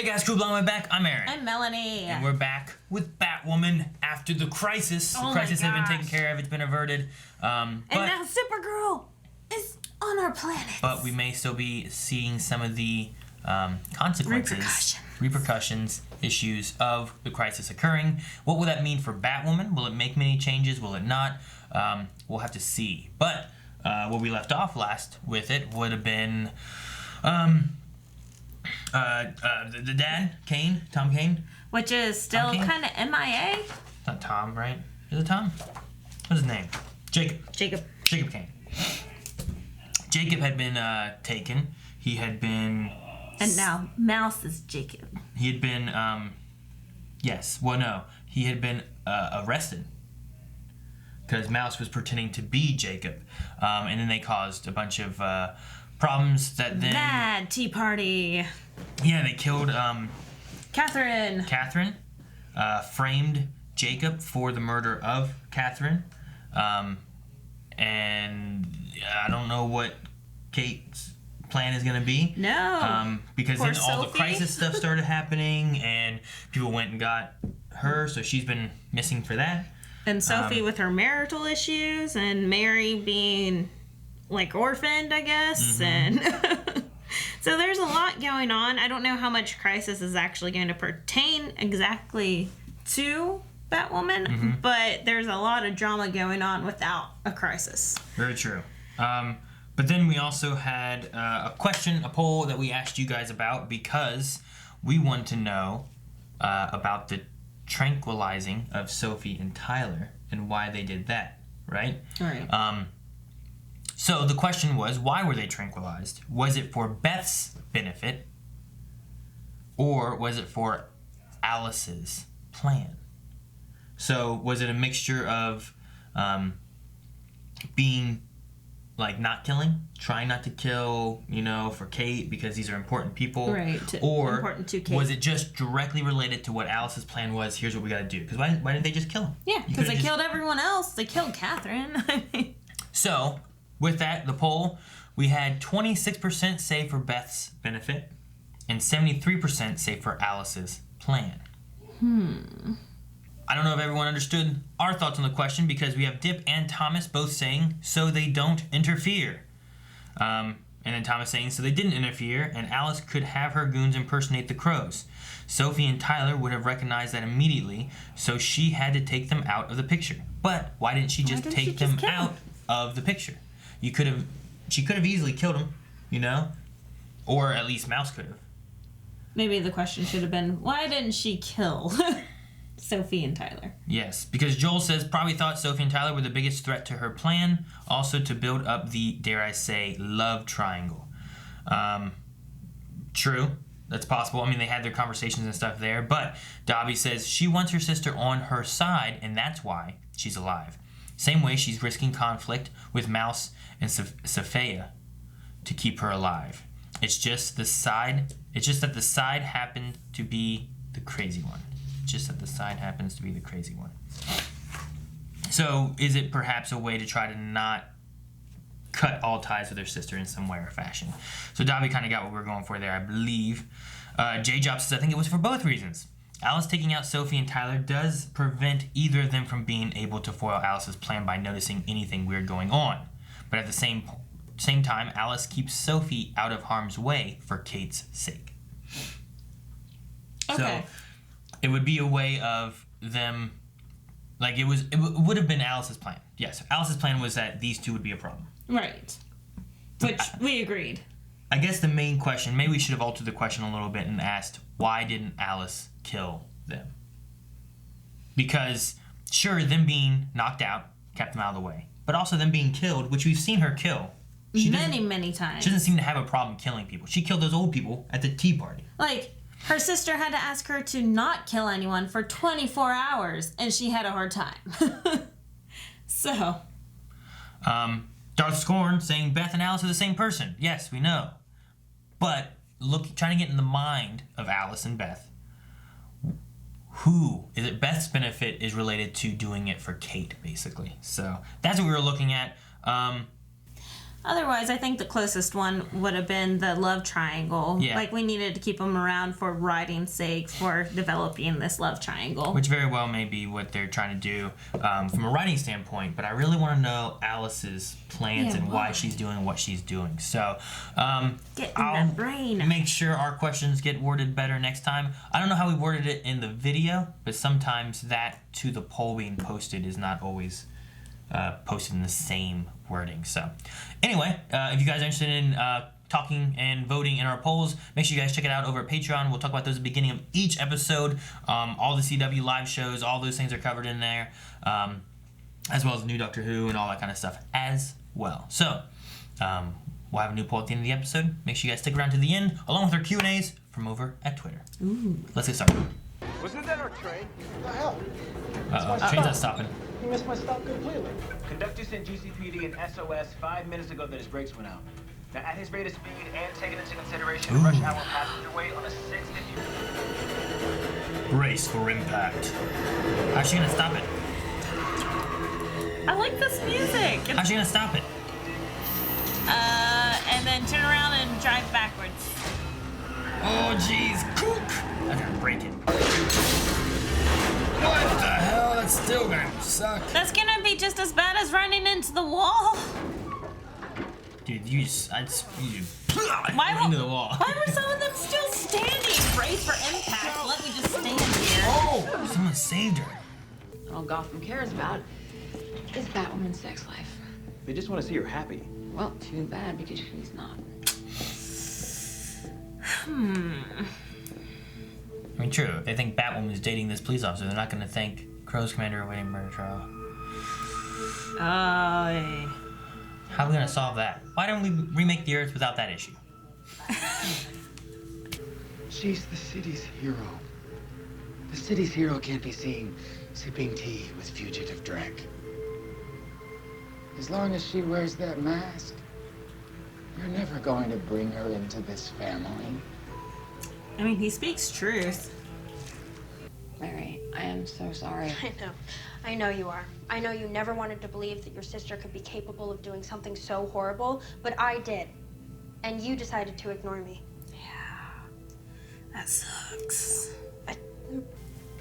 guys, Crew Blonde, we're back. I'm Aaron. I'm Melanie. And we're back with Batwoman after the crisis. The crisis has been taken care of. It's been averted. And now Supergirl is on our planet. But we may still be seeing some of the consequences, repercussions, issues of the crisis occurring. What will that mean for Batwoman? Will it make many changes? Will it not? We'll have to see. But where we left off last with it would have been the dad, Tom Kane. Which is still kind of MIA. Not Tom, right? Is it Tom? What's his name? Jacob. Jacob Kane. Jacob had been taken. He had been... And now Mouse is Jacob. He had been, he had been arrested. Because Mouse was pretending to be Jacob. And then they caused a bunch of problems that then... Mad Tea Party. Yeah, they killed... Catherine, framed Jacob for the murder of Catherine. And I don't know what Kate's plan is going to be. No. Because Poor then all Sophie. the crisis stuff started happening, and people went and got her, so she's been missing for that. And Sophie with her marital issues, and Mary being, like, orphaned, I guess. And so there's a lot going on. I don't know how much crisis is actually going to pertain exactly to Batwoman, but there's a lot of drama going on without a crisis. Very true. But then we also had a poll that we asked you guys about because we want to know about the tranquilizing of Sophie and Tyler and why they did that, right? Right. So the question was, why were they tranquilized? Was it for Beth's benefit, or was it for Alice's plan? So was it a mixture of being, like, not killing, trying not to kill, for Kate because these are important people? Right. Or important to Kate. Was it just directly related to what Alice's plan was? Here's what we got to do. Because why didn't they just kill him? Yeah, because they killed everyone else. They killed Catherine. So, with that, the poll, we had 26% say for Beth's benefit and 73% say for Alice's plan. I don't know if everyone understood our thoughts on the question because we have Dip and Thomas both saying, so they don't interfere. And then Thomas saying, so they didn't interfere, and Alice could have her goons impersonate the crows. Sophie and Tyler would have recognized that immediately, so she had to take them out of the picture. But why didn't she just take them out of the picture? She could have easily killed him, or at least Mouse could have. Maybe the question should have been, why didn't she kill Sophie and Tyler? Yes, because Joel says probably thought Sophie and Tyler were the biggest threat to her plan, also to build up the, dare I say, love triangle. True, that's possible. I mean, they had their conversations and stuff there, but Dobby says she wants her sister on her side, and that's why she's alive. Same way she's risking conflict with Mouse and Sophia to keep her alive. It's just that the side happened to be the crazy one. So, is it perhaps a way to try to not cut all ties with her sister in some way or fashion? So Dobby kind of got what we were going for there, I believe. J-Job says, I think it was for both reasons. Alice taking out Sophie and Tyler does prevent either of them from being able to foil Alice's plan by noticing anything weird going on. But at the same time, Alice keeps Sophie out of harm's way for Kate's sake. Okay. So it would be a way of them, like it would have been Alice's plan. Yes, Alice's plan was that these two would be a problem. Right. Which we agreed. I guess the main question, maybe we should have altered the question a little bit and asked, why didn't Alice kill them? Because, sure, them being knocked out kept them out of the way. But also them being killed, which we've seen her kill. Many times. She doesn't seem to have a problem killing people. She killed those old people at the tea party. Like, her sister had to ask her to not kill anyone for 24 hours, and she had a hard time. So. Darth Scorn saying Beth and Alice are the same person. Yes, we know. But trying to get in the mind of Alice and Beth. Who is it? Beth's benefit is related to doing it for Kate, basically. So that's what we were looking at. Otherwise, I think the closest one would have been the love triangle. Yeah. Like, we needed to keep them around for writing's sake, for developing this love triangle. Which very well may be what they're trying to do from a writing standpoint, but I really want to know Alice's plans and why she's doing what she's doing. So, Get in I'll the brain. make sure our questions get worded better next time. I don't know how we worded it in the video, but sometimes that to the poll being posted is not always posted in the same wording. So anyway, if you guys are interested in talking and voting in our polls, make sure you guys check it out over at Patreon. We'll talk about those at the beginning of each episode. All the CW live shows, all those things are covered in there, as well as new Doctor Who and all that kind of stuff as well. So we'll have a new poll at the end of the episode. Make sure you guys stick around to the end, along with our Q&As from over at Twitter. Ooh. Let's get started. Wasn't that our train? What the hell? Train's not stopping. You missed my stop completely. Conductor sent GCPD an SOS 5 minutes ago that his brakes went out. Now, at his rate of speed and taking into consideration rush hour passenger weight on a 650... Brace for impact. How's she gonna stop it? I like this music. How's she gonna stop it? And then turn around and drive backwards. Oh, jeez. Cook! I'm gonna break it. What the hell? That's still gonna suck. That's gonna be just as bad as running into the wall. Dude, you into the wall. Why were some of them still standing? Brace for impact. Let me just stand here. Oh, someone saved her. All Gotham cares about is Batwoman's sex life. They just want to see her happy. Well, too bad because she's not. I mean, true. If they think Batwoman is dating this police officer, they're not gonna think Crow's commander awaiting murder trial. How are we gonna solve that? Why don't we remake the Earth without that issue? She's the city's hero. The city's hero can't be seen sipping tea with fugitive Drake. As long as she wears that mask, you're never going to bring her into this family. I mean, he speaks truth. Mary, I am so sorry. I know you are. I know you never wanted to believe that your sister could be capable of doing something so horrible, but I did. And you decided to ignore me. Yeah. That sucks.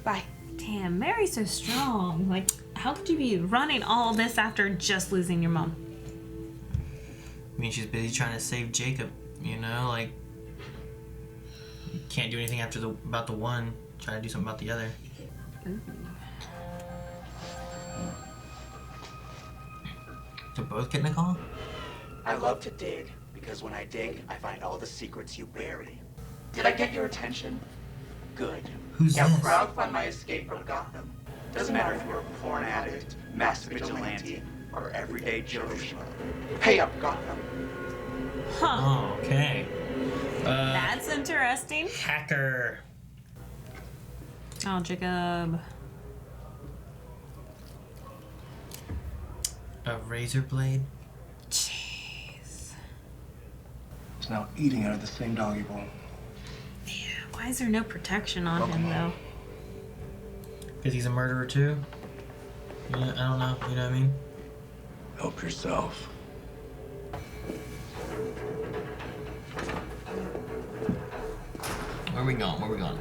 Bye. Damn, Mary's so strong. Like, how could you be running all this after just losing your mom? I mean, she's busy trying to save Jacob, you know? Like, you can't do anything about the one, try to do something about the other. Ooh. They're both getting a call? I love to dig, because when I dig, I find all the secrets you bury. Did I get your attention? Good. Who's Now this? crowdfund my escape from Gotham. Doesn't matter if you're a porn addict, master vigilante, or everyday Joe Schmo. Pay up, Gotham. Huh. Oh, okay. That's interesting. Hacker. Oh, Jacob. A razor blade? Jeez. He's now eating out of the same doggy bowl. Yeah, why is there no protection on him, though? Because he's a murderer, too? Yeah, I don't know. You know what I mean? Help yourself. Where we going? Where we going?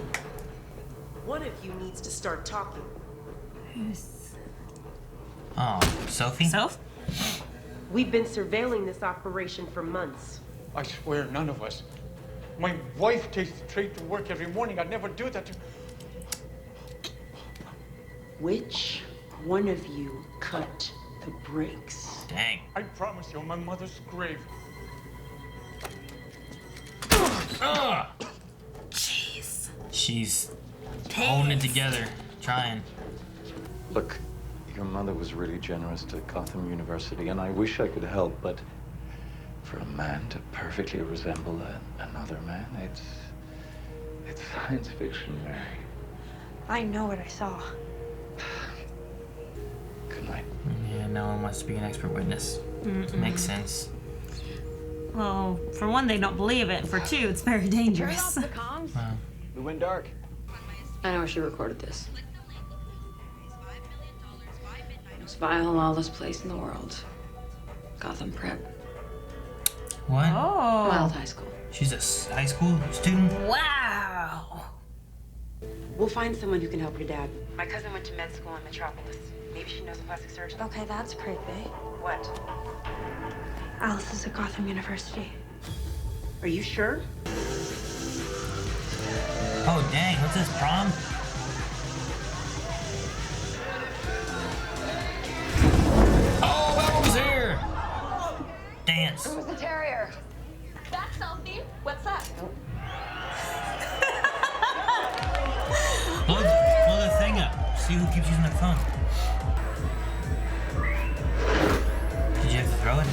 One of you needs to start talking. Who's... Oh, Sophie? Soph? We've been surveilling this operation for months. I swear, none of us. My wife takes the train to work every morning. I'd never do that to... Which one of you cut the brakes? Dang. I promise you, on my mother's grave. Ugh! Jeez. She's holding it together, trying. Look, your mother was really generous to Gotham University, and I wish I could help, but for a man to perfectly resemble another man, it's science fiction, Mary. I know what I saw. Good night. Yeah, no one wants to be an expert witness. Makes sense. Well, for one, they don't believe it. For two, it's very dangerous. Wow. We went dark. I know she recorded this. Most vile, lawless place in the world. Gotham Prep. What? Oh. Mild high school. She's a high school student? Wow. We'll find someone who can help your dad. My cousin went to med school in Metropolis. Maybe she knows a plastic surgeon. Okay, that's creepy. What? Alice is at Gotham University. Are you sure? Oh, dang. What's this, prom? Oh, Batwoman's here! Dance. Who's the terrier? That's Sophie. What's that? Blow the thing up. See who keeps using their phone. Did you have to throw it?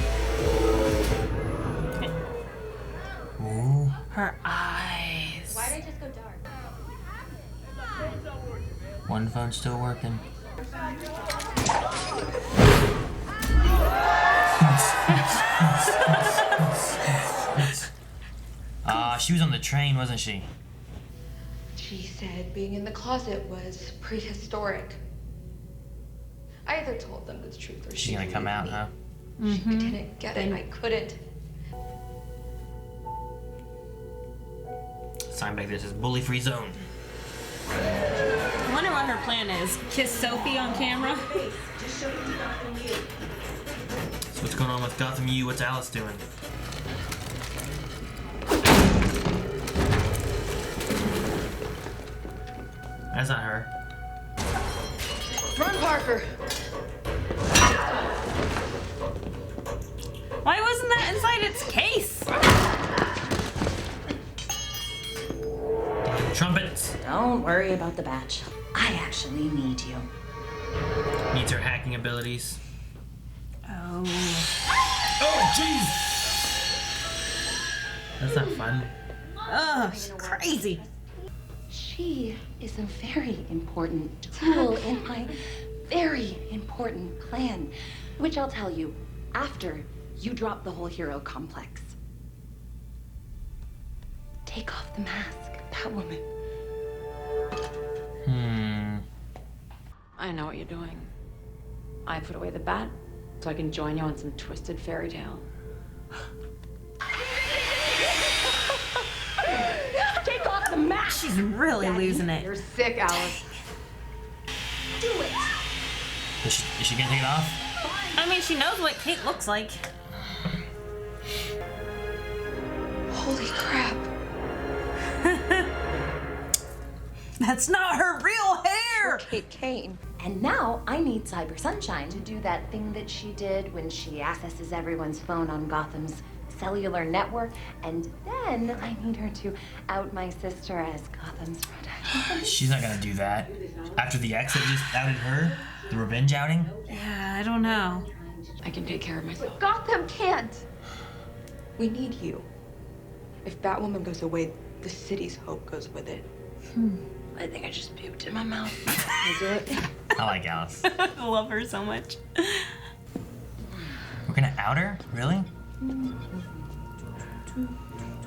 Ooh. Her eyes. Why did it just go dark? One phone's still working. She was on the train, wasn't she? She said being in the closet was prehistoric. I either told them the truth or She's gonna come out, huh? She didn't get it. I couldn't. Sign back there says bully free zone. I wonder what her plan is. Kiss Sophie on camera? So what's going on with Gotham U? What's Alice doing? That's not her. Run, Parker! Why wasn't that inside its case? Trumpets! Don't worry about the badge. I actually need you. Needs her hacking abilities. Oh. Oh, jeez! That's not fun. Ugh, she's crazy. She is a very important tool in my very important plan, which I'll tell you after you drop the whole hero complex. Take off the mask, Batwoman. I know what you're doing. I put away the bat so I can join you on some twisted fairy tale. Take off the mask! She's really losing it. You're sick, Alice. Do it! Is she gonna take it off? I mean, she knows what Kate looks like. Holy crap. That's not her real hair! Kate Kane. And now I need Cyber Sunshine to do that thing that she did when she accesses everyone's phone on Gotham's cellular network. And then I need her to out my sister as Gotham's protagonist. She's not gonna do that. After the ex that just outed her? The revenge outing? Yeah, I don't know. I can take care of myself. Gotham can't! We need you. If Batwoman goes away, the city's hope goes with it. I think I just puked in my mouth. Is it? I like Alice. I love her so much. We're gonna out her? Really?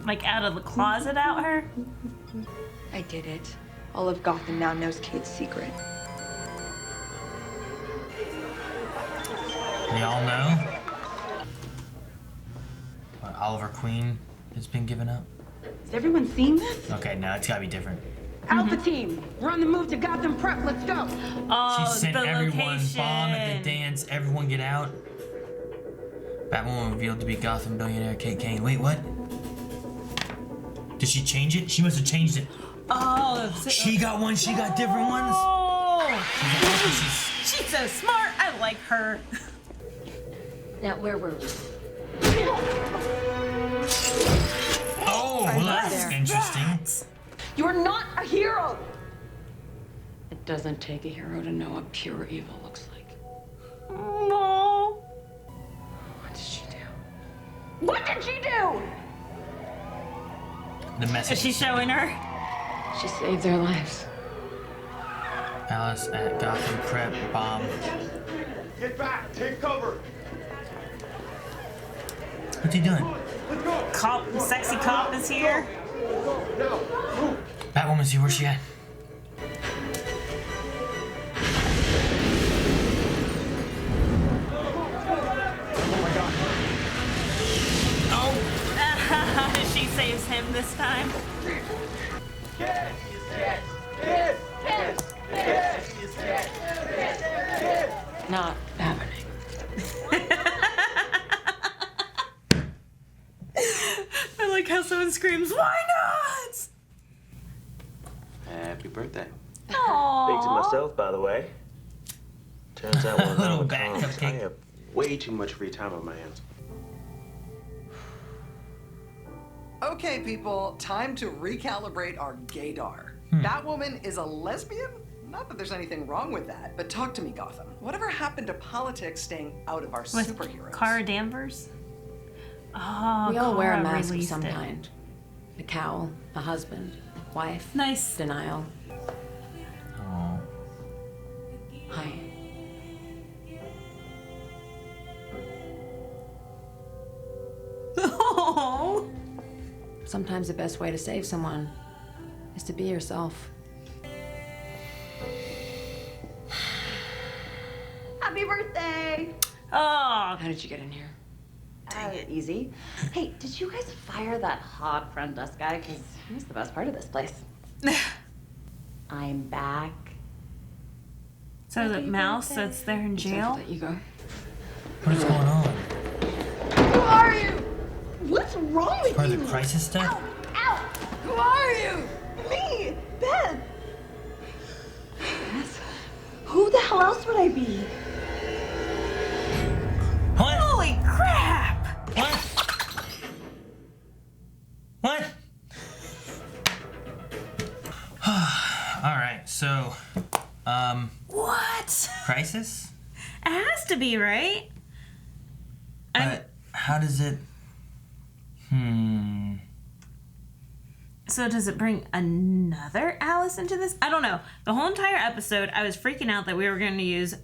Like out of the closet out her? I did it. All of Gotham now knows Kate's secret. We all know? What, Oliver Queen has been given up? Has everyone seen this? Okay, no, it's gotta be different. Alpha team, we're on the move to Gotham Prep. Let's go. Oh, She sent the everyone, location. bomb at the dance, everyone get out. Batwoman revealed to be Gotham billionaire Kate Kane. Wait, what? Did she change it? She must have changed it. Oh, She got one, she got different ones. Oh, She's she's so smart. I like her. Now, where were we? oh, well, that's interesting. You're not a hero. It doesn't take a hero to know what pure evil looks like. No. What did she do? What did she do? The message. Is she showing her? She saved their lives. Alice at Gotham Prep bomb. Get back! Take cover! What's he doing? Cop, sexy cop is here. Now, move! Batwoman's here. Where's she at? Oh! saves him this time. Not happening. I like how someone screams, "Why not?" Happy birthday. Aww. Big to myself, by the way. Turns out one Little of back I cupcake. have way too much free time on my hands. Okay, people, time to recalibrate our gaydar. Batwoman is a lesbian? Not that there's anything wrong with that, but talk to me, Gotham. Whatever happened to politics staying out of our With superheroes? Cara Danvers? Oh, We all wear a Cara mask of released some it. kind. A cowl, a husband, wife. Nice. Denial. Oh. Hi. Oh. Sometimes the best way to save someone is to be yourself. Happy birthday! Oh. How did you get in here? Easy. Hey, did you guys fire that hot front desk guy? Because he's the best part of this place. I'm back. So the mouse that's there in jail? That ego. What is going on? Who are you? What's wrong with Part you? of the crisis stuff? Ow! Who are you? Me, Beth. Beth? Who the hell else would I be? What? Holy crap! What? What? Alright, so, What? crisis? It has to be, right? But how does it... So does it bring another Alice into this? I don't know. The whole entire episode, I was freaking out that we were going to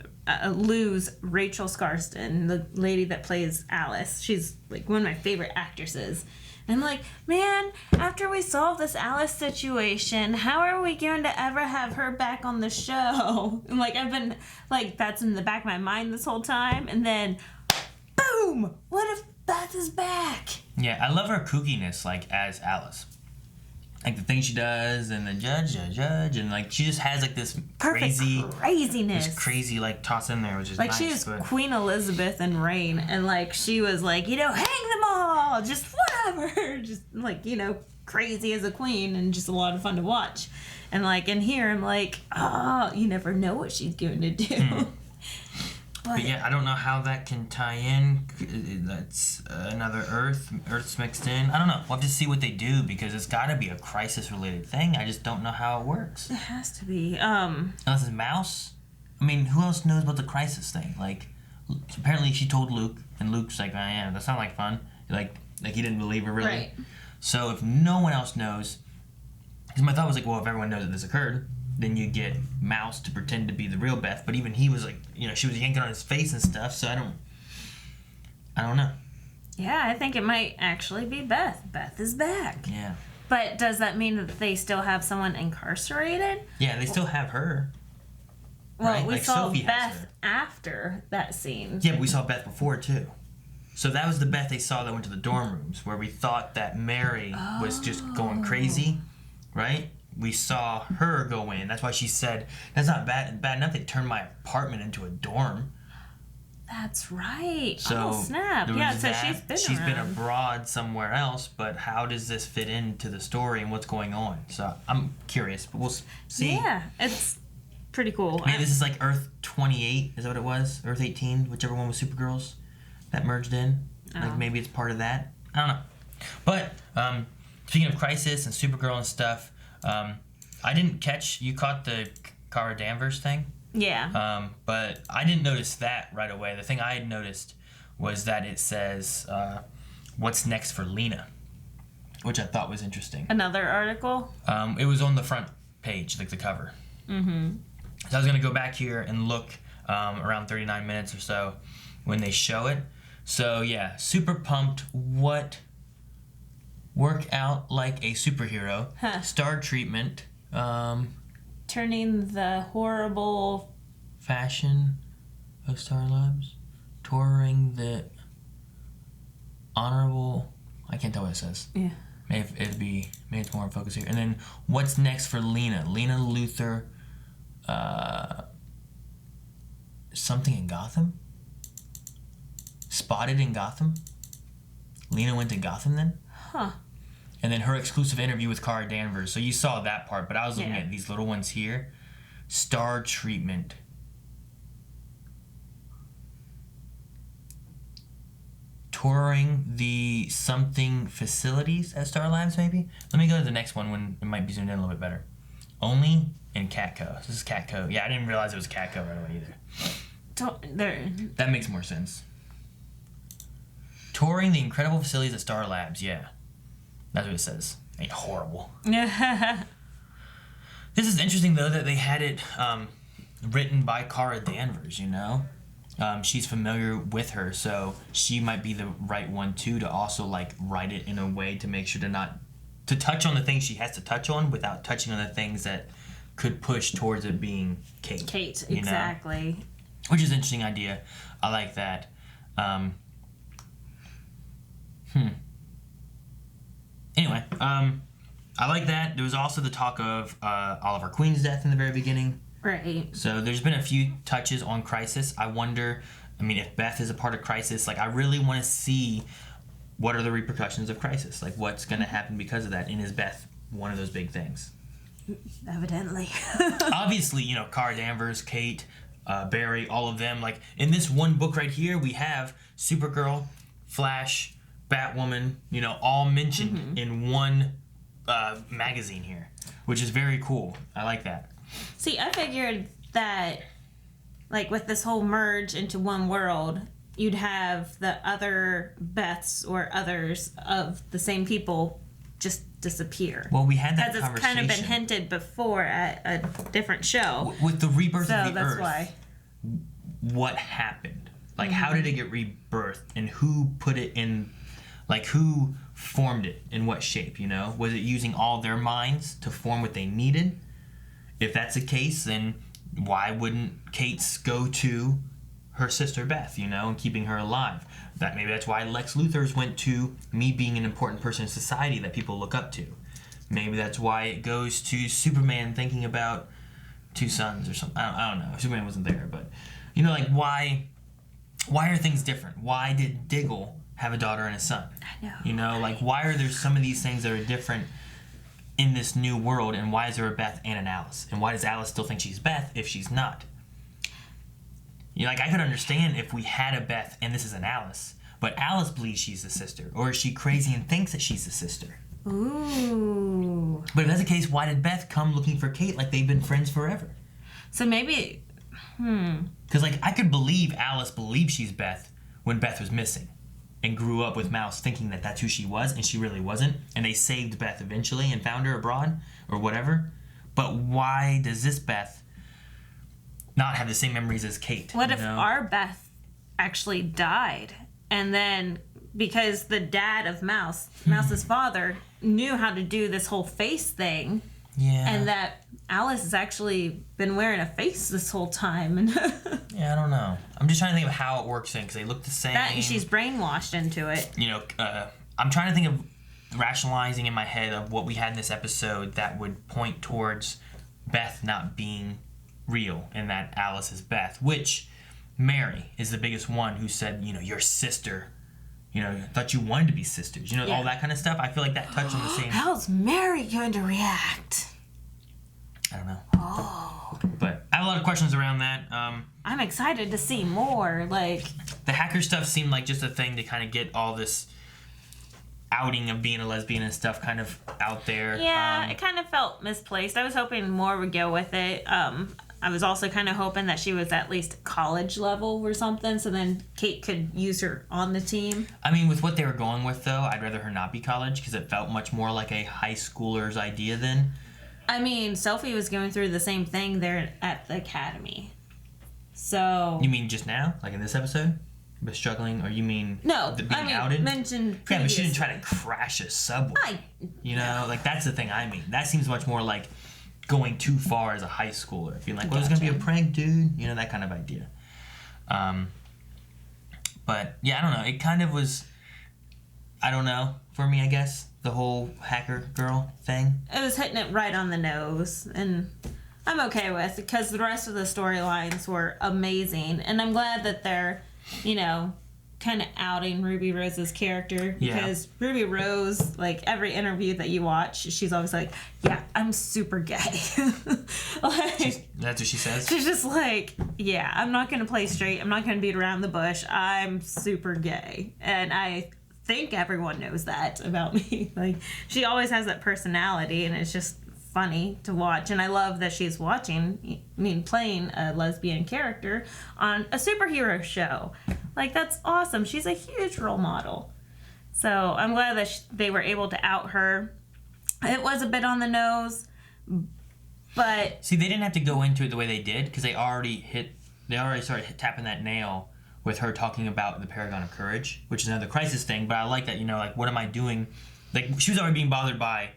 lose Rachel Scarston, the lady that plays Alice. She's like one of my favorite actresses. And I'm like, man, after we solve this Alice situation, how are we going to ever have her back on the show? And like, I've been like, that's in the back of my mind this whole time. And then, boom! What if Beth is back? Yeah, I love her kookiness, like, as Alice. Like, the things she does, and the judge, and, like, she just has, like, this craziness. This crazy, like, toss in there, which is Like, nice. she was but... Queen Elizabeth in Reign, and, like, she was like, hang them all! Just whatever! Just, like, crazy as a queen, and just a lot of fun to watch. And, like, in here, I'm like, you never know what she's going to do. But yeah, I don't know how that can tie in. That's another Earth's mixed in. I don't know. We'll have to see what they do, because it's got to be a crisis-related thing. I just don't know how it works. It has to be. Unless it's Mouse. I mean, who else knows about the crisis thing? Like, apparently she told Luke, and Luke's like, yeah, that sounds like fun. Like he didn't believe her, really. Right. So if no one else knows, because my thought was like, well, if everyone knows that this occurred, then you get Mouse to pretend to be the real Beth. But even he was like, she was yanking on his face and stuff. So I don't know. Yeah, I think it might actually be Beth. Beth is back. Yeah. But does that mean that they still have someone incarcerated? Yeah, they still have her. Well, right? we Like, saw Sophie has Beth her. after that scene. Yeah, but we saw Beth before, too. So that was the Beth they saw that went to the dorm rooms, where we thought that Mary was just going crazy, right? We saw her go in. That's why she said, that's not bad enough they turned my apartment into a dorm. That's right. So oh, snap. there Yeah, was so that. she's been around. abroad somewhere else, but how does this fit into the story and what's going on? So I'm curious, but we'll see. Yeah, it's pretty cool. Maybe this is like Earth 28, is that what it was? Earth 18, whichever one was Supergirls that merged in. Like maybe it's part of that. I don't know. But speaking of Crisis and Supergirl and stuff, I didn't catch, you caught the Cara Danvers thing? Yeah. But I didn't notice that right away. The thing I had noticed was that it says, what's next for Lena, which I thought was interesting. Another article? It was on the front page, like the cover. Mm-hmm. So I was going to go back here and look around 39 minutes or so when they show it. So yeah, super pumped. What? Work out like a superhero. Star treatment. Turning the horrible fashion of Star Labs. Touring the honorable, I can't tell what it says. Yeah. Maybe it's more in focus here. And then what's next for Lena? Lena Luthor, something in Gotham? Spotted in Gotham? Lena went to Gotham then? Huh. And then her exclusive interview with Cara Danvers. So you saw that part, but I was looking at these little ones here. Star treatment. Touring the something facilities at Star Labs, maybe? Let me go to the next one when it might be zoomed in a little bit better. Only in Catco. This is Catco. Yeah, I didn't realize it was Catco right away either. That makes more sense. Touring the incredible facilities at Star Labs, yeah. That's what it says. Ain't horrible. This is interesting, though, that they had it written by Cara Danvers, you know? She's familiar with her, so she might be the right one, too, to also, like, write it in a way to make sure to touch on the things she has to touch on without touching on the things that could push towards it being Kate. Kate, you exactly. Know? Which is an interesting idea. I like that. Anyway, I like that. There was also the talk of Oliver Queen's death in the very beginning. Right. So there's been a few touches on Crisis. I wonder, if Beth is a part of Crisis, like, I really want to see what are the repercussions of Crisis. Like, what's going to happen because of that? And is Beth one of those big things? Evidently. Obviously, Cara Danvers, Kate, Barry, all of them. Like, in this one book right here, we have Supergirl, Flash, Batwoman, all mentioned in one magazine here, which is very cool. I like that. See, I figured that, like, with this whole merge into one world, you'd have the other Beths or others of the same people just disappear. Well, we had that conversation. As it's conversation. kind of been hinted before at a different show. With the rebirth of the Earth. So that's why. What happened? Like, how did it get rebirthed? And who put it in, like, who formed it in what shape, Was it using all their minds to form what they needed? If that's the case, then why wouldn't Kate's go to her sister Beth, and keeping her alive? Maybe that's why Lex Luthor's went to me being an important person in society that people look up to. Maybe that's why it goes to Superman thinking about two sons or something. I don't know. Superman wasn't there, but like why are things different? Why did Diggle have a daughter and a son? I know. Like, why are there some of these things that are different in this new world, and why is there a Beth and an Alice? And why does Alice still think she's Beth if she's not? I could understand if we had a Beth and this is an Alice, but Alice believes she's the sister, or is she crazy and thinks that she's the sister? Ooh. But if that's the case, why did Beth come looking for Kate like they've been friends forever? So maybe, Because, I could believe Alice believed she's Beth when Beth was missing and grew up with Mouse thinking that that's who she was, and she really wasn't, and they saved Beth eventually and found her abroad, or whatever. But why does this Beth not have the same memories as Kate? What if our Beth actually died, and then because the dad of Mouse's father, knew how to do this whole face thing, and that Alice has actually been wearing a face this whole time. Yeah, I don't know. I'm just trying to think of how it works in, because they look the same. That, and she's brainwashed into it. I'm trying to think of rationalizing in my head of what we had in this episode that would point towards Beth not being real and that Alice is Beth, which Mary is the biggest one who said, your sister, thought you wanted to be sisters, all that kind of stuff. I feel like that touched on the same. How's Mary going to react? I don't know. But I have a lot of questions around that. I'm excited to see more. Like, the hacker stuff seemed like just a thing to kind of get all this outing of being a lesbian and stuff kind of out there. Yeah, it kind of felt misplaced. I was hoping more would go with it. I was also kind of hoping that she was at least college level or something, so then Kate could use her on the team. With what they were going with, though, I'd rather her not be college, because it felt much more like a high schooler's idea then. Sophie was going through the same thing there at the academy. So... You mean just now? Like in this episode? But struggling? Or you mean being outed? Mentioned previously. Yeah, but she didn't try to crash a subway. That's the thing I mean. That seems much more like going too far as a high schooler. Being like, it's going to be a prank, dude. That kind of idea. But, yeah, I don't know. It kind of was, I don't know, for me, I guess. the whole hacker girl thing? It was hitting it right on the nose, and I'm okay with it because the rest of the storylines were amazing, and I'm glad that they're, you know, kind of outing Ruby Rose's character because Ruby Rose, like every interview that you watch, she's always like, "Yeah, I'm super gay." Like, that's what she says. She's just like, "Yeah, I'm not gonna play straight. I'm not gonna beat around the bush. I'm super gay," and I think everyone knows that about me. Like, she always has that personality, and it's just funny to watch. And I love that she's playing a lesbian character on a superhero show. Like, that's awesome. She's a huge role model. So I'm glad that they were able to out her. It was a bit on the nose, but see, they didn't have to go into it the way they did because they already started tapping that nail with her talking about the Paragon of Courage, which is another Crisis thing. But I like that, you know, like, what am I doing? Like, she was already being bothered by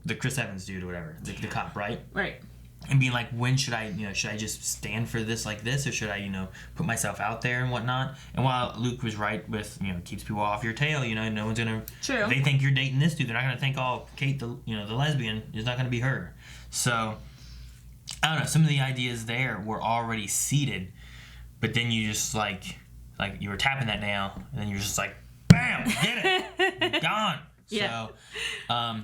the Chris Evans dude or whatever, the cop, right? Right. And being like, when should I, should I just stand for this like this, or should I, put myself out there and whatnot? And while Luke was right with, keeps people off your tail, no one's gonna. True. If they think you're dating this dude, they're not gonna think, oh, Kate, the lesbian is not gonna be her. So, I don't know. Some of the ideas there were already seated, but then you just like you were tapping that nail, and then you're just like, bam, get it, gone. Yeah. So,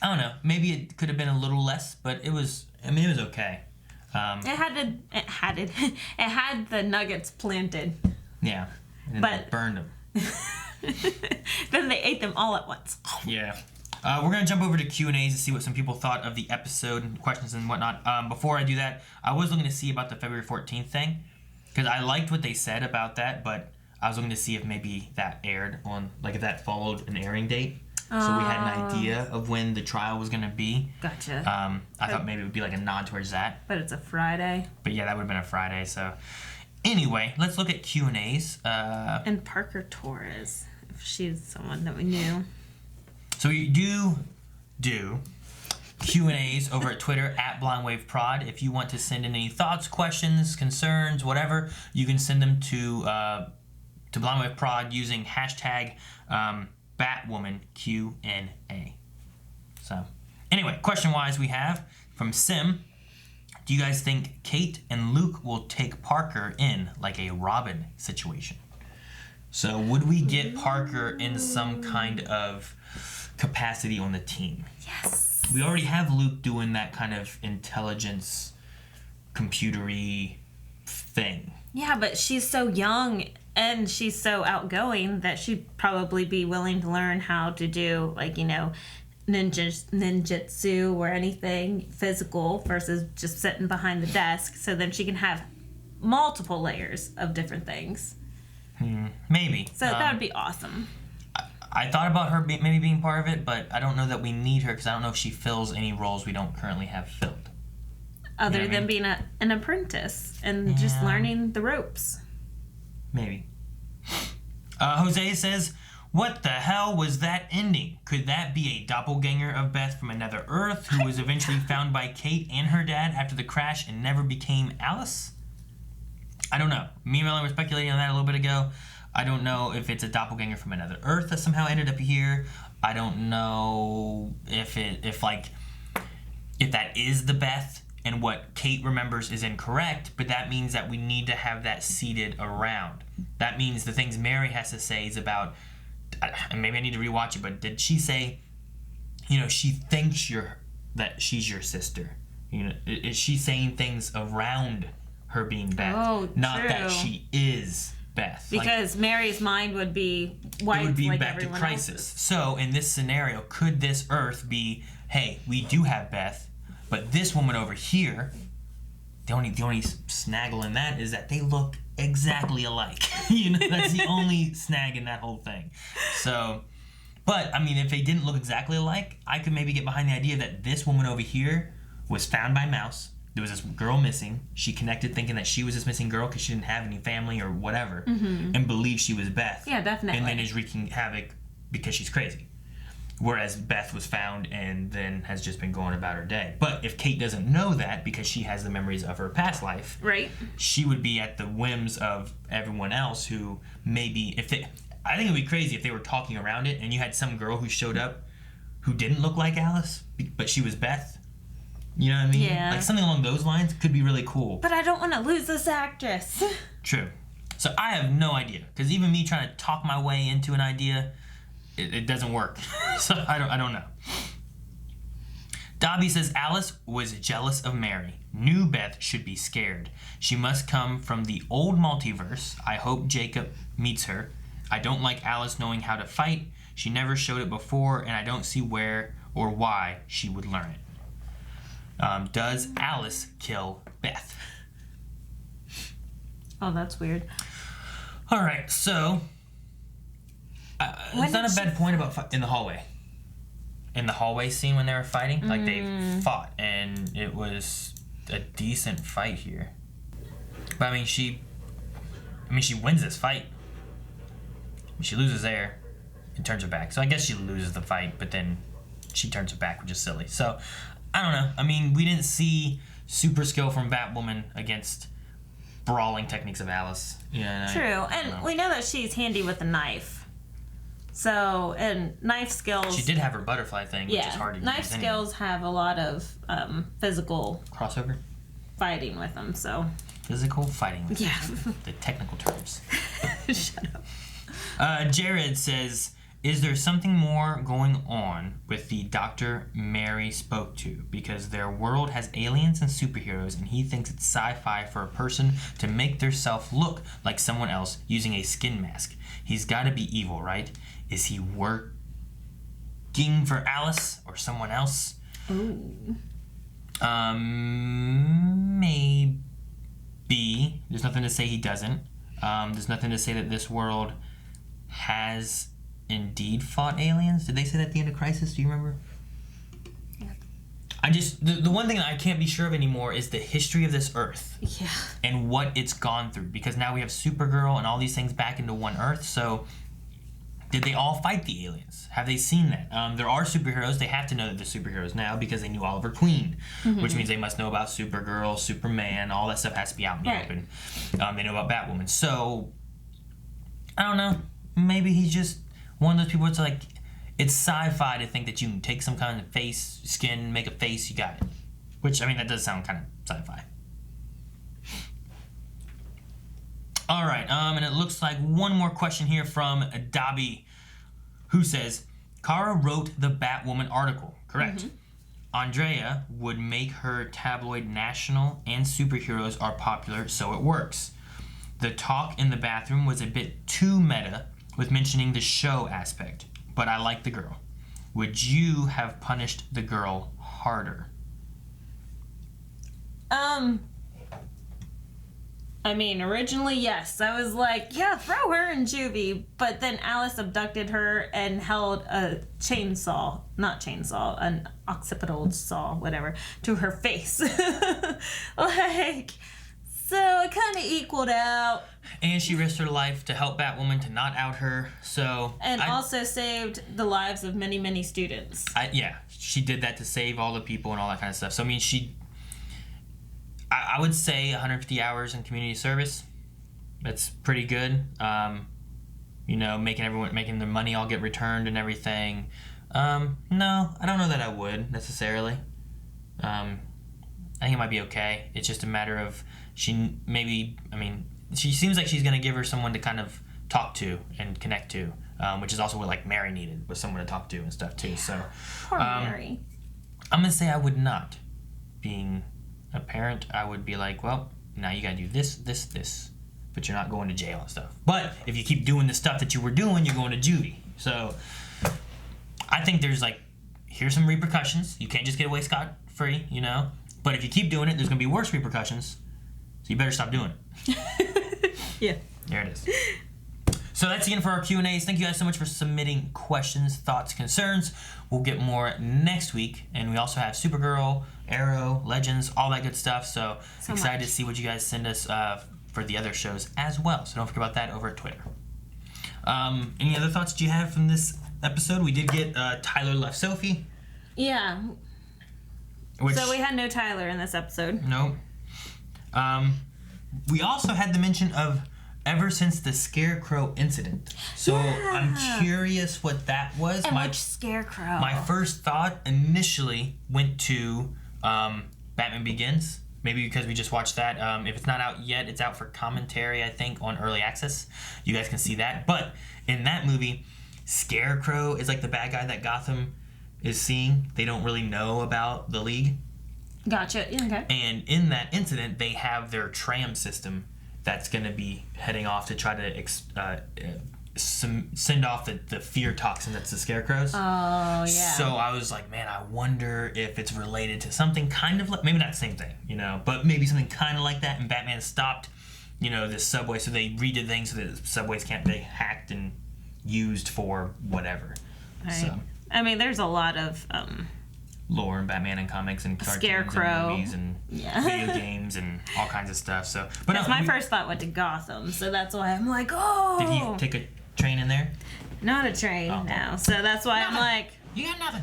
I don't know. Maybe it could have been a little less, but it was okay. It had the nuggets planted. Yeah. And then they burned them. Then they ate them all at once. Yeah. We're going to jump over to Q&As to see what some people thought of the episode and questions and whatnot. Before I do that, I was looking to see about the February 14th thing, because I liked what they said about that, but I was looking to see if maybe that aired on, like, if that followed an airing date. So we had an idea of when the trial was going to be. Gotcha. I thought maybe it would be like a nod towards that. But it's a Friday. But yeah, that would have been a Friday. So anyway, let's look at Q&As. And Parker Torres, if she's someone that we knew. So we do Q&As over at Twitter at BlindWaveProd. If you want to send in any thoughts, questions, concerns, whatever, you can send them to BlindWaveProd using hashtag Batwoman Q&A. So, anyway, question-wise, we have from Sim. Do you guys think Kate and Luke will take Parker in like a Robin situation? So, would we get Parker in some kind of capacity on the team? Yes. We already have Luke doing that kind of intelligence, computery thing. Yeah, but she's so young and she's so outgoing that she'd probably be willing to learn how to do, like, ninjutsu or anything physical versus just sitting behind the desk. So then she can have multiple layers of different things. Maybe. So that would be awesome. I thought about her maybe being part of it, but I don't know that we need her because I don't know if she fills any roles we don't currently have filled. Other than being an apprentice and just learning the ropes. Maybe. Jose says, what the hell was that ending? Could that be a doppelganger of Beth from another Earth who was eventually found by Kate and her dad after the crash and never became Alice? I don't know. Me and Melanie were speculating on that a little bit ago. I don't know if it's a doppelganger from another Earth that somehow ended up here. I don't know if that is the Beth and what Kate remembers is incorrect, but that means that we need to have that seated around. That means the things Mary has to say is about, and maybe I need to rewatch it, but did she say, she thinks that she's your sister? Is she saying things around her being Beth? Oh, not true. that she is Beth. Because Mary's mind would be wiped, it would be like back to everyone Crisis. else's. So in this scenario, could this Earth be, hey, we do have Beth, but this woman over here, the only snaggle in that is that they look exactly alike. That's the only snag in that whole thing. So, but I mean, if they didn't look exactly alike, I could maybe get behind the idea that this woman over here was found by Mouse. There was this girl missing. She connected thinking that she was this missing girl because she didn't have any family or whatever, and believed she was Beth. Yeah, definitely. And then is wreaking havoc because she's crazy. Whereas Beth was found and then has just been going about her day. But if Kate doesn't know that because she has the memories of her past life, right, she would be at the whims of everyone else who maybe, I think it would be crazy if they were talking around it and you had some girl who showed up who didn't look like Alice, but she was Beth. You know what I mean? Yeah. Like something along those lines could be really cool. But I don't want to lose this actress. True. So I have no idea, because even me trying to talk my way into an idea, it doesn't work. So I don't know. Dobby says Alice was jealous of Mary. Knew Beth should be scared. She must come from the old multiverse. I hope Jacob meets her. I don't like Alice knowing how to fight. She never showed it before, and I don't see where or why she would learn it. Does Alice kill Beth? Oh, that's weird. All right, so it's not a bad point about in the hallway. In the hallway scene when they were fighting, like they fought, and it was a decent fight here. But I mean, she wins this fight. She loses there and turns her back. So I guess she loses the fight, but then she turns her back, which is silly. So I don't know. I mean, we didn't see super skill from Batwoman against brawling techniques of Alice. Yeah. True, and we know that she's handy with a knife. So, and knife skills... She did have her butterfly thing, which is hard to use. Knife skills have a lot of physical... Crossover? Fighting with them, so... Physical fighting with them. The technical terms. Shut up. Jared says, is there something more going on with the doctor Mary spoke to? Because their world has aliens and superheroes, and he thinks it's sci-fi for a person to make theirself look like someone else using a skin mask. He's got to be evil, right? Is he working for Alice or someone else? Ooh. Maybe. There's nothing to say he doesn't. There's nothing to say that this world has indeed fought aliens. Did they say that at the end of Crisis? Do you remember? Yeah. I just... The one thing that I can't be sure of anymore is the history of this Earth. Yeah. And what it's gone through. Because now we have Supergirl and all these things back into one Earth. So... did they all fight the aliens? Have they seen that? There are superheroes. They have to know that they're superheroes now because they knew Oliver Queen, which means they must know about Supergirl, Superman. All that stuff has to be out in the open. They know about Batwoman. So, I don't know. Maybe he's just one of those people that's like, it's sci-fi to think that you can take some kind of face, skin, make a face, you got it. Which, I mean, that does sound kind of sci-fi. All right, and it looks like one more question here from Dobby, who says, Kara wrote the Batwoman article, correct? Andrea would make her tabloid national and superheroes are popular, so it works. The talk in the bathroom was a bit too meta with mentioning the show aspect, but I like the girl. Would you have punished the girl harder? I mean, originally, yes. I was like, yeah, throw her in juvie. But then Alice abducted her and held a an occipital saw, whatever, to her face. Like, so it kind of equaled out. And she risked her life to help Batwoman to not out her, so... And also saved the lives of many, many students. Yeah, she did that to save all the people and all that kind of stuff. So, I mean, I would say 150 hours in community service. That's pretty good. You know, making the money all get returned and everything. No, I don't know that I would necessarily. I think it might be okay. It's just a matter of she seems like she's gonna give her someone to kind of talk to and connect to, which is also what like Mary needed, was someone to talk to and stuff too. So, poor Mary. I'm gonna say I would not. Being a parent, I would be like, well, now you gotta do this, this, this, but you're not going to jail and stuff. But if you keep doing the stuff that you were doing, you're going to juvie. So I think there's like, here's some repercussions. You can't just get away scot-free, you know? But if you keep doing it, there's gonna be worse repercussions. So you better stop doing it. Yeah. There it is. So that's the end for our Q&As. Thank you guys so much for submitting questions, thoughts, concerns. We'll get more next week. And we also have Supergirl, Arrow, Legends, all that good stuff. So excited to see what you guys send us for the other shows as well. So don't forget about that over at Twitter. Any other thoughts that you have from this episode? We did get Tyler left Sophie. Yeah. So we had no Tyler in this episode. No. We also had the mention of ever since the Scarecrow incident. So I'm curious what that was. And which Scarecrow? My first thought initially went to Batman Begins. Maybe because we just watched that. If it's not out yet, it's out for commentary, I think, on Early Access. You guys can see that. But in that movie, Scarecrow is like the bad guy that Gotham is seeing. They don't really know about the League. Gotcha. Yeah, okay. And in that incident, they have their tram system that's going to be heading off to try to send off the fear toxin that's the Scarecrows. Oh, yeah. So I was like, man, I wonder if it's related to something kind of like, maybe not the same thing, you know, but maybe something kind of like that. And Batman stopped, you know, this subway, so they redid things so that the subways can't be hacked and used for whatever. Right. So I mean, there's a lot of lore in Batman and comics and cartoons Scarecrow and movies and video games and all kinds of stuff. So, but that's my first thought went to Gotham, so that's why I'm like, oh. Did he take a train in there? Not a train now, so that's why I'm like, you got nothing.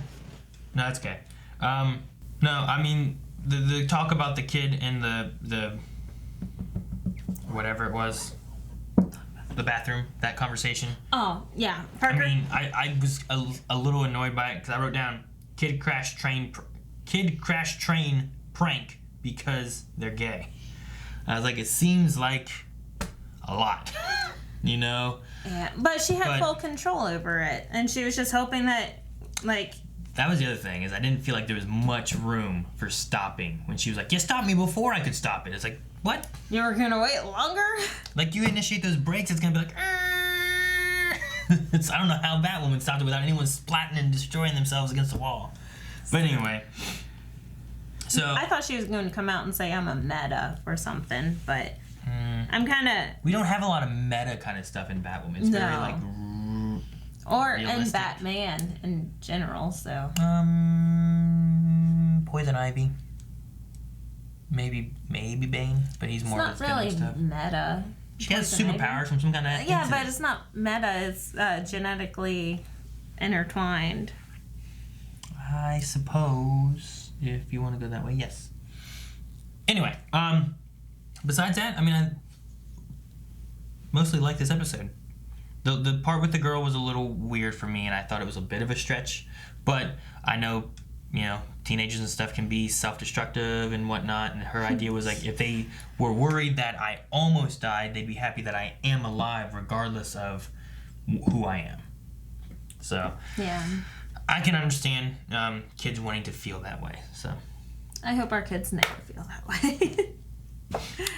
No, that's okay. No, I mean the talk about the kid and the whatever it was, the bathroom, that conversation. Oh yeah, Parker. I mean, I was a little annoyed by it because I wrote down kid crash train prank because they're gay. I was like, it seems like a lot, you know. Yeah, but she had full control over it, and she was just hoping that, like. That was the other thing, is I didn't feel like there was much room for stopping when she was like, "You stopped me before I could stop it." It's like, what? You were gonna wait longer? Like, you initiate those brakes, it's gonna be like, I don't know how Batwoman stopped it without anyone splatting and destroying themselves against the wall. But anyway, so I thought she was going to come out and say I'm a meta or something, but I'm kind of. We don't have a lot of meta kind of stuff in Batwoman. It's very like. Or in Batman in general, so. Poison Ivy. Maybe Bane, but he's more. It's not really stuff. Meta. She has superpowers from some kind of. Yeah, but it's not meta. It's genetically intertwined. I suppose, if you want to go that way, yes. Anyway, besides that, I mean, I mostly like this episode. The part with the girl was a little weird for me, and I thought it was a bit of a stretch. But I know, you know, teenagers and stuff can be self-destructive and whatnot, and her idea was like, if they were worried that I almost died, they'd be happy that I am alive regardless of who I am. So yeah, I can understand kids wanting to feel that way. So I hope our kids never feel that way.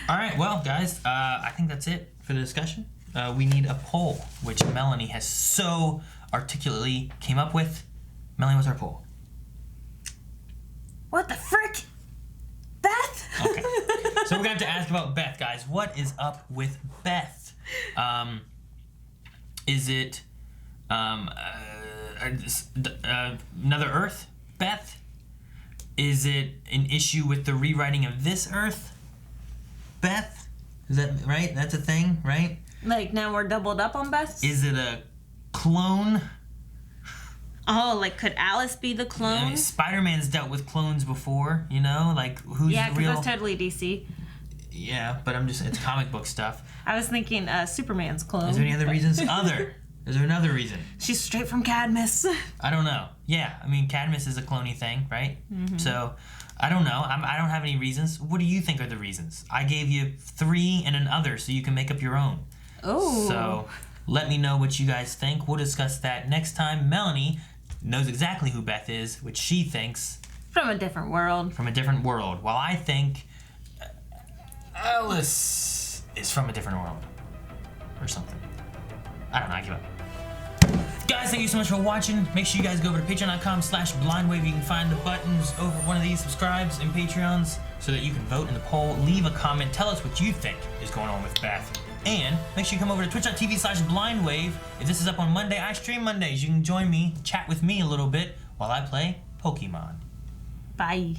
All right, well, guys, I think that's it for the discussion. We need a poll, which Melanie has so articulately came up with. Melanie, what's our poll? What the frick? Beth? Okay. So we're going to have to ask about Beth, guys. What is up with Beth? Is it another Earth, Beth? Is it an issue with the rewriting of this Earth, Beth? Is that right? That's a thing, right? Like, now we're doubled up on Beth? Is it a clone? Oh, like, could Alice be the clone? I mean, Spider-Man's dealt with clones before, you know? Like, who's the real... Yeah, because that's totally DC. Yeah, but it's comic book stuff. I was thinking Superman's clone. Is there any other reasons? Is there another reason? She's straight from Cadmus. I don't know. Yeah, I mean, Cadmus is a clone-y thing, right? Mm-hmm. So, I don't know. I don't have any reasons. What do you think are the reasons? I gave you 3 and an other, so you can make up your own. Oh. So, let me know what you guys think. We'll discuss that next time. Melanie knows exactly who Beth is, which she thinks... From a different world. From a different world. While I think Alice is from a different world. Or something. I don't know. I give up. Guys, thank you so much for watching. Make sure you guys go over to patreon.com/blindwave. You can find the buttons over one of these subscribes and Patreons so that you can vote in the poll. Leave a comment. Tell us what you think is going on with Beth. And make sure you come over to twitch.tv/blindwave. If this is up on Monday, I stream Mondays. You can join me, chat with me a little bit while I play Pokemon. Bye.